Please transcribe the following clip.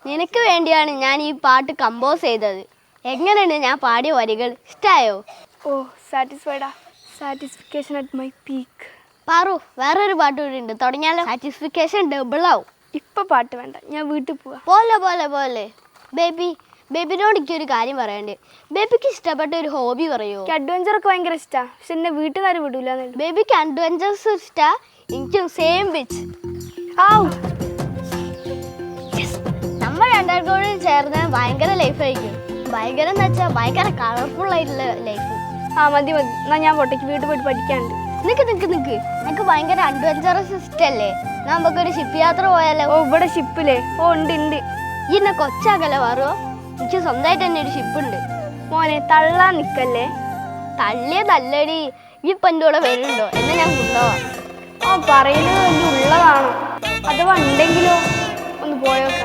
നിനക്ക് വേണ്ടിയാണ് ഞാൻ ഈ പാട്ട് കമ്പോസ് ചെയ്തത്. എങ്ങനെയുണ്ട് ഞാൻ പാടിയ വരികൾ? ഇഷ്ടായോ? ഓ സാറ്റിസ്ഫൈഡാ. Satisfaction at my peak. Paru, വേറൊരു പാട്ട് കൂടി ഉണ്ട്, തുടങ്ങിയാലോ? സാറ്റിസ്ഫിക്കേഷൻ ഡബിൾ ആവും. ഇപ്പം പാട്ട് വേണ്ട, ഞാൻ വീട്ടിൽ പോവാ. പോലെ പോലെ പോലെ ബേബിനോട് എനിക്കൊരു കാര്യം പറയണ്ടേ. ബേബിക്ക് ഇഷ്ടപ്പെട്ട ഒരു ഹോബി പറയോ? എനിക്ക് അഡ്വഞ്ചറൊക്കെ ഭയങ്കര ഇഷ്ടമാണ്, പക്ഷെ എന്നെ വീട്ടിൽ നിന്ന് ആരും വിടൂല. ബേബിക്ക് അഡ്വഞ്ചേഴ്സ് ഇഷ്ടാ? എനിക്കും സെയിം പിച്ച്. നമ്മൾ രണ്ടാൾക്കൂടി ചേർന്ന് ഭയങ്കര ലൈഫായിരിക്കും. ഭയങ്കര എന്ന് വെച്ചാൽ ഭയങ്കര കളർഫുൾ ആയിട്ടുള്ള ലൈഫ്. മതി എന്നാ ഞാൻ പോട്ടേക്ക് വീട്ടിൽ പോയിട്ട് പഠിക്കാനുണ്ട്. നിക്ക് എനിക്ക് ഭയങ്കര അഡ്വഞ്ചറസ് ഇഷ്ടല്ലേ? നമുക്കൊരു ഷിപ്പ് യാത്ര പോയാലോ? ഓ ഇവിടെ ഷിപ്പില്ലേ? ഓ ഉണ്ട്. ഈ എന്നെ കൊച്ചാകല്ലേ പറയോ? എനിക്ക് സ്വന്തമായിട്ട് തന്നെ ഒരു ഷിപ്പ് ഉണ്ട്. മോനെ തള്ളാൻ നിക്കല്ലേ. തള്ളിയതല്ലടി. ഈ ഇപ്പം എൻ്റെ കൂടെ വരുന്നുണ്ടോ? എന്നെ ഞാൻ കൊണ്ടുപോവാം. പറയുന്നത് വലിയ ഉള്ളതാണോ? അഥവാ ഉണ്ടെങ്കിലോ? ഒന്ന് പോയോക്കാം.